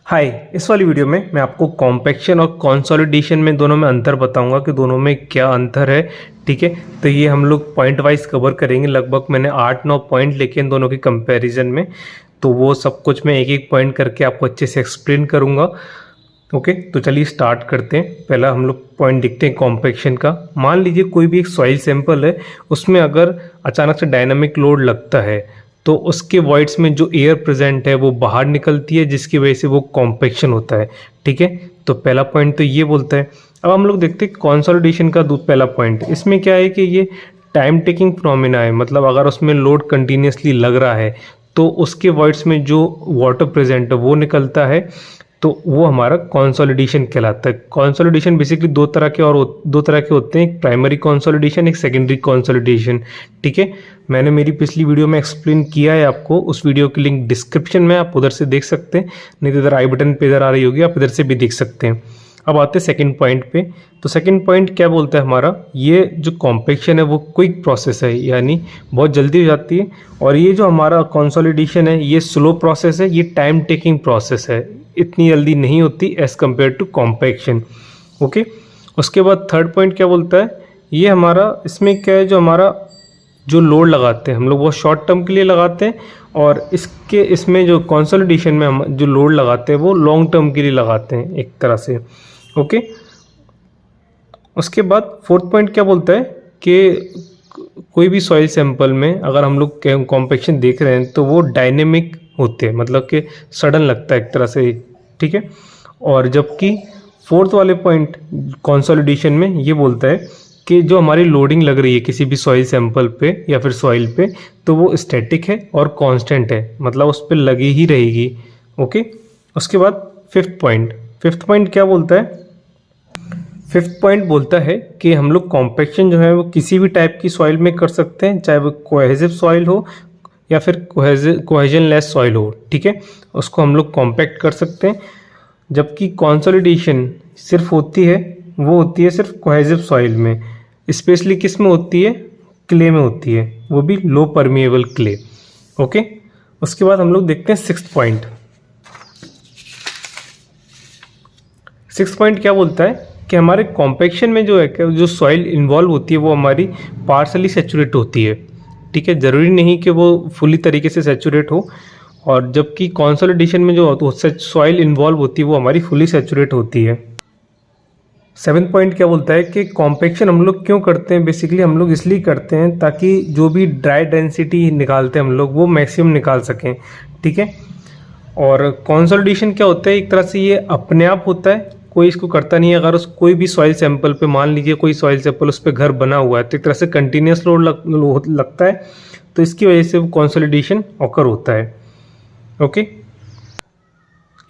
हाय, इस वाली वीडियो में मैं आपको कॉम्पैक्शन और कंसोलिडेशन में दोनों में अंतर बताऊंगा कि दोनों में क्या अंतर है। ठीक है, तो ये हम लोग पॉइंट वाइज कवर करेंगे। लगभग मैंने 8-9 पॉइंट लिखे इन दोनों के कंपैरिजन में, तो वो सब कुछ मैं एक एक पॉइंट करके आपको अच्छे से एक्सप्लेन करूंगा। ओके, तो चलिए स्टार्ट करते हैं। पहला हम लोग पॉइंट देखते हैं कॉम्पैक्शन का। मान लीजिए कोई भी एक सॉइल सैंपल है, उसमें अगर अचानक से डायनामिक लोड लगता है तो उसके वॉइड्स में जो एयर प्रेजेंट है वो बाहर निकलती है, जिसकी वजह से वो कॉम्पैक्शन होता है। ठीक है, तो पहला पॉइंट तो ये बोलता है। अब हम लोग देखते हैं कंसोलिडेशन का पहला पॉइंट। इसमें क्या है कि ये टाइम टेकिंग फिनोमेना है, मतलब अगर उसमें लोड कंटिन्यूसली लग रहा है तो उसके वॉइड्स में जो वाटर प्रेजेंट है वो निकलता है, तो वो हमारा कंसोलिडेशन कहलाता है। कंसोलिडेशन बेसिकली दो तरह के होते हैं, एक प्राइमरी कंसोलिडेशन, एक सेकेंडरी कंसोलिडेशन। ठीक है, मैंने मेरी पिछली वीडियो में एक्सप्लेन किया है आपको, उस वीडियो की लिंक डिस्क्रिप्शन में, आप उधर से देख सकते हैं, नहीं तो इधर आई बटन पे इधर आ रही होगी, आप इधर से भी देख सकते हैं। अब आते हैं सेकंड पॉइंट पे। तो सेकंड पॉइंट क्या बोलता है हमारा, ये जो कॉम्पैक्शन है वो क्विक प्रोसेस है, यानी बहुत जल्दी हो जाती है। और ये जो हमारा कंसोलिडेशन है ये स्लो प्रोसेस है, ये टाइम टेकिंग प्रोसेस है, इतनी जल्दी नहीं होती as compare to compaction. Okay, उसके बाद थर्ड पॉइंट क्या बोलता है, ये हमारा इसमें क्या है, जो हमारा जो लोड लगाते हैं हम लोग वो शॉर्ट टर्म के लिए लगाते हैं, और इसमें जो कंसोलिडेशन में हम जो लोड लगाते हैं वो लॉन्ग टर्म के लिए लगाते हैं एक तरह से। ओके, उसके बाद फोर्थ पॉइंट क्या बोलता है कि कोई भी सॉइल सैंपल में अगर हम लोग कॉम्पैक्शन देख रहे हैं तो वो डायनेमिक होते हैं, मतलब कि सडन लगता है एक तरह से। ठीक है, और जबकि फोर्थ वाले पॉइंट कंसोलिडेशन में ये बोलता है कि जो हमारी लोडिंग लग रही है किसी भी सॉइल सैंपल पे या फिर सॉइल पे, तो वो स्टैटिक है और कांस्टेंट है, मतलब उस पर लगी ही रहेगी। ओके, उसके बाद फिफ्थ पॉइंट क्या बोलता है, फिफ्थ पॉइंट बोलता है कि हम लोग कॉम्पैक्शन जो है वो किसी भी टाइप की सॉइल में कर सकते हैं, चाहे वो कोहेसिव सॉइल हो या फिर कोहेजन लेस सॉइल हो। ठीक है, उसको हम लोग कॉम्पैक्ट कर सकते हैं। जबकि कंसोलिडेशन सिर्फ होती है सिर्फ कोहेसिव सॉइल में, स्पेशली किस में होती है, क्ले में होती है, वो भी लो परमिएबल क्ले। ओके, उसके बाद हम लोग देखते हैं सिक्स्थ पॉइंट क्या बोलता है कि हमारे कॉम्पैक्शन में जो सॉइल इन्वॉल्व होती है वो हमारी पार्शली सेचुरेट होती है। ठीक है, ज़रूरी नहीं कि वो फुली तरीके से सेचुरेट हो, और जबकि कंसोलिडेशन में जो सॉइल इन्वॉल्व होती है वो हमारी फुली सेचुरेट होती है। सेवन्थ पॉइंट क्या बोलता है कि कॉम्पैक्शन हम लोग क्यों करते हैं, बेसिकली हम लोग इसलिए करते हैं ताकि जो भी ड्राई डेंसिटी निकालते हैं हम लोग वो मैक्सिमम निकाल सकें। ठीक है, और कंसोलिडेशन क्या होता है, एक तरह से ये अपने आप होता है, कोई इसको करता नहीं है। अगर कोई भी सॉइल सैंपल पे, मान लीजिए कोई सॉइल सैंपल उस पर घर बना हुआ है, तो एक तरह से कंटिन्यूस लोड लगता है, तो इसकी वजह से वो कंसोलिडेशन ऑकर होता है। ओके,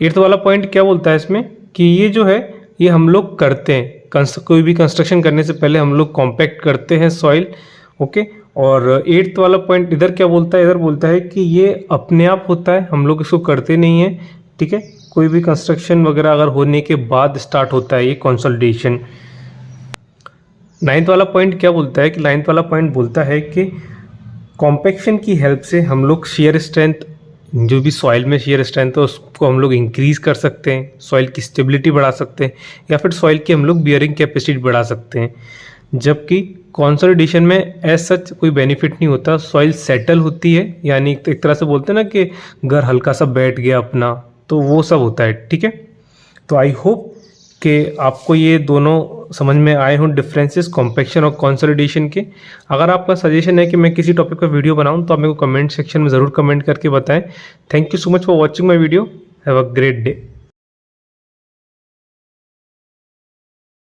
एट्थ वाला पॉइंट क्या बोलता है इसमें कि ये जो है ये हम लोग करते हैं, कोई भी कंस्ट्रक्शन करने से पहले हम लोग कॉम्पैक्ट करते हैं सॉइल। ओके, और एट्थ वाला पॉइंट इधर क्या बोलता है, इधर बोलता है कि ये अपने आप होता है, हम लोग इसको करते नहीं हैं। ठीक है, कोई भी कंस्ट्रक्शन वगैरह अगर होने के बाद स्टार्ट होता है ये कंसोलिडेशन। नाइन्थ वाला पॉइंट क्या बोलता है कि नाइन्थ वाला पॉइंट बोलता है कि कॉम्पैक्शन की हेल्प से हम लोग शेयर स्ट्रेंथ, जो भी सॉइल में शेयर स्ट्रेंथ है उसको हम लोग इंक्रीज़ कर सकते हैं, सॉइल की स्टेबिलिटी बढ़ा सकते हैं, या फिर सॉइल की हम लोग बियरिंग कैपेसिटी बढ़ा सकते हैं। जबकि कंसोलिडेशन में एज सच कोई बेनिफिट नहीं होता, सॉइल सेटल होती है, यानी एक तरह से बोलते हैं ना कि घर हल्का सा बैठ गया अपना, तो वो सब होता है। ठीक है, तो आई होप कि आपको ये दोनों समझ में आए हों, डिफरेंसेस कॉम्पैक्शन और कंसोलिडेशन के। अगर आपका सजेशन है कि मैं किसी टॉपिक पर वीडियो बनाऊं तो आप मेरे को कमेंट सेक्शन में ज़रूर कमेंट करके बताएं। Thank you so much for watching my video. Have a great day.